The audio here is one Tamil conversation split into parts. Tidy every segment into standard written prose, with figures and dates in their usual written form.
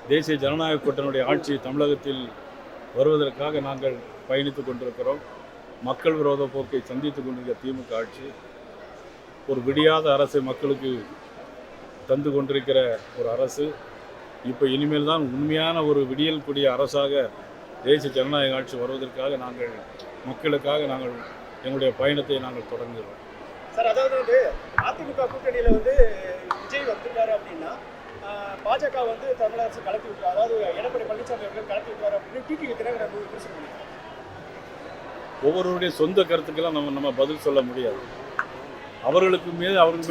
தேசிய ஜனநாயக கூட்டணியுடைய ஆட்சி தமிழகத்தில் வருவதற்காக நாங்கள் பயணித்துக் கொண்டிருக்கிறோம். மக்கள் விரோத போக்கை சந்தித்துக் கொண்டிருக்கிற திமுக ஆட்சி ஒரு விடியாத அரசை மக்களுக்கு தந்து கொண்டிருக்கிற ஒரு அரசு. இப்போ இனிமேல் தான் உண்மையான ஒரு விடியல் கூடிய அரசாக தேசிய ஜனநாயக ஆட்சி வருவதற்காக மக்களுக்காக நாங்கள் எங்களுடைய பயணத்தை நாங்கள் தொடங்குகிறோம். சார், அதாவது அதிமுக கூட்டணியில் விஜய் வந்திருக்காரு அப்படின்னா பாஜக தமிழக அரசு கலத்தி விட்டார், அதாவது எடப்பாடி பழனிசாமி அவர்கள் கலத்தி விட்டார் அப்படின்னு டிடிவி தினகரன் விமர்சனம் பண்ணியிருக்காங்க. ஒவ்வொருவருடைய சொந்த கருத்துக்கெல்லாம் நம்ம பதில் சொல்ல முடியாது. அவர்களுக்கு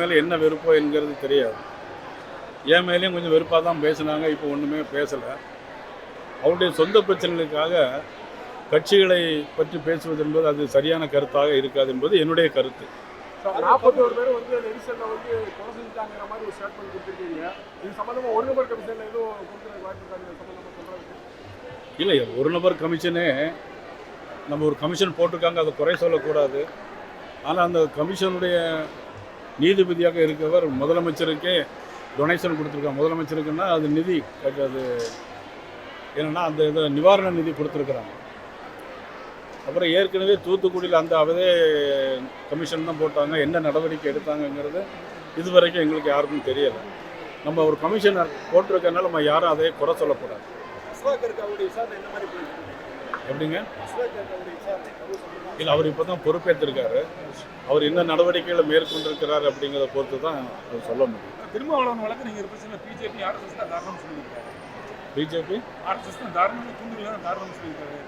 மேலே என்ன வெறுப்போ என்கிறது தெரியாது. என் மேலேயும் கொஞ்சம் வெறுப்பாக தான் பேசினாங்க, இப்போ ஒன்றுமே பேசலை. அவருடைய சொந்த பிரச்சனைகளுக்காக கட்சிகளை பற்றி பேசுவது என்பது அது சரியான கருத்தாக இருக்காது என்பது என்னுடைய கருத்து. 41 பேர் நெரிசலில் கொலை செஞ்சுட்டாங்கிற மாதிரி ஒரு ஸ்டேட்மெண்ட் கொடுத்துருக்கீங்க. இது சம்மந்தமாக ஒரு நபர் கமிஷனில் எதுவும் கொடுக்குற வாய்ப்பு சம்மந்தமாக சொல்கிறாங்க? இல்லை, ஒரு நபர் கமிஷனே நம்ம ஒரு கமிஷன் போட்டிருக்காங்க, அதை குறை சொல்லக்கூடாது. ஆனால் அந்த கமிஷனுடைய நீதிபதியாக இருக்கவர் முதலமைச்சருக்கே டொனேஷன் கொடுத்துருக்காங்க. முதலமைச்சருக்குன்னா அது நிதி, அது என்னென்னா அந்த இதை நிவாரண நிதி கொடுத்துருக்குறாங்க. அப்புறம் ஏற்கனவே தூத்துக்குடியில் அதே கமிஷன் தான் போட்டாங்க. என்ன நடவடிக்கை எடுத்தாங்கங்கிறது இதுவரைக்கும் எங்களுக்கு யாருக்கும் தெரியலை. நம்ம ஒரு கமிஷனை போட்டிருக்கனால நம்ம யாரும் அதை குறை சொல்லக்கூடாது. எப்படிங்க? இல்லை, அவர் இப்போ தான் பொறுப்பேற்றிருக்காரு. அவர் என்ன நடவடிக்கைகளை மேற்கொண்டிருக்கிறார் அப்படிங்கிறத பொறுத்து தான் அவர் சொல்ல முடியும். திருமாவளவன் வழக்கு நீங்கள் பிஜேபி ஆர்எஸ்எஸ் தான் காரணம் சொல்லியிருக்காரு. பிஜேபி ஆர்எஸ்எஸ் தான் தாரணம் தூண்டுதல் காரணம் சொல்லியிருக்காரு.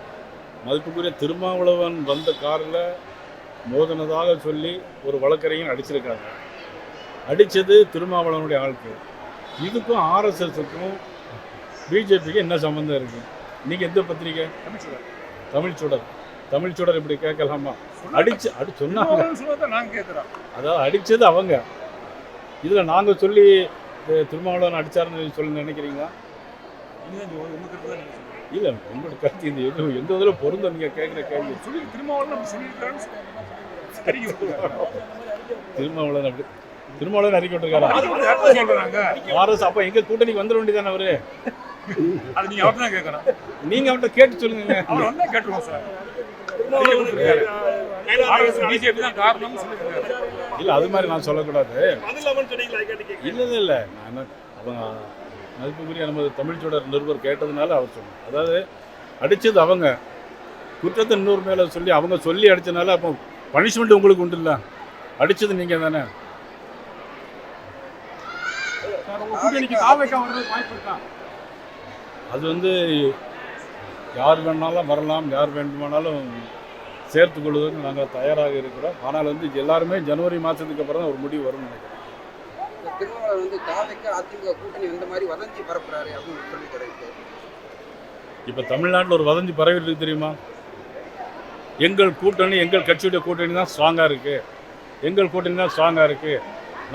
மதிப்புக்குரிய திருமாவளவன் வந்த காரில் மோதினதாக சொல்லி ஒரு வழக்கறிஞர் அடிச்சிருக்காங்க. அடித்தது திருமாவளவனுடைய ஆளுக்கு. இதுக்கும் ஆர்எஸ்எஸுக்கும் பிஜேபிக்கு என்ன சம்மந்தம் இருக்குது? நீங்கள் எந்த பத்திரிக்கை? தமிழ்ச்சுடர் இப்படி கேட்கலாமா? சொன்னாங்க, அதாவது அடித்தது அவங்க. இதில் நாங்கள் சொல்லி திருமாவளவன் அடித்தாருன்னு சொல்லி நினைக்கிறீங்களா? இல்லை, உங்களோட கருத்து இந்த எந்த இதில் பொருந்த நீங்கள் கேட்குற கேள்வி. திருமாவளவன் அறிக்கை விட்டுருக்காரா? ஆர்எஸ் அப்போ எங்கள் கூட்டணிக்கு வந்துட வேண்டியதானே அவரு? நீங்க அவர்கிட்ட கேட்டு சொல்லுங்க. இல்ல, அது மாதிரி நான் சொல்லக்கூடாது. இல்ல நான் அவங்க மதிப்புக்குரிய நமது தமிழ்ச்சுடர் நிருபர் கேட்டதுனால அவர் சொன்னார். அதாவது அடிச்சது அவங்க, குற்றத்தை இன்னொரு மேல சொல்லி அவங்க சொல்லி அடிச்சதுனால அப்போ பனிஷ்மெண்ட் உங்களுக்கு உண்டு இல்லை? அடிச்சது நீங்க தானே. அது யார் வேணாலும் வரலாம், யார் வேண்டுமானாலும் சேர்த்து கொள்வதற்கு நாங்கள் தயாராக இருக்கிறோம். ஆனால் எல்லாருமே ஜனவரி மாதத்துக்கு அப்புறம் தான் ஒரு முடிவு வரும்னு நினைக்கிறேன். இப்போ தமிழ்நாட்டில் ஒரு வதந்தி பரவிட்டு இருக்கு தெரியுமா? எங்கள் கூட்டணி, எங்கள் கட்சியுடைய கூட்டணி தான் ஸ்ட்ராங்காக இருக்குது, எங்கள் கூட்டணி தான் ஸ்ட்ராங்காக இருக்குது,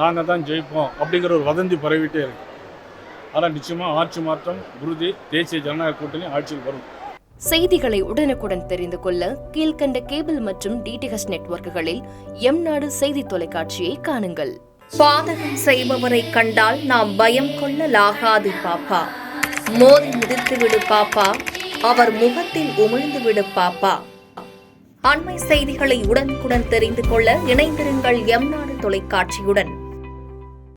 நாங்கள் தான் ஜெயிப்போம் அப்படிங்கிற ஒரு வதந்தி பரவிட்டே இருக்குது. ஆனால் நிச்சயமாக ஆட்சி மாற்றம் உறுதி. தேசிய ஜனநாயக கூட்டணி ஆட்சியில் வரும். செய்திகளை உடனுக்குடன் தெரிந்து கொள்ள கீழ்கண்ட கேபிள் மற்றும் டிடிஹெச் நெட்வொர்க்குகளில் எம்நாடு செய்தி தொலைக்காட்சியை காணுங்கள். பாதகம் செய்பவரை கண்டால் நாம் பயம் கொள்ளலாகாது பாப்பா. மோதி மிதித்து விடு பாப்பா, அவர் முகத்தில் உமிழ்ந்து விடு பாப்பா. அண்மை செய்திகளை உடனுக்குடன் தெரிந்து கொள்ள இணைந்திருங்கள் எம்நாடு தொலைக்காட்சியுடன்.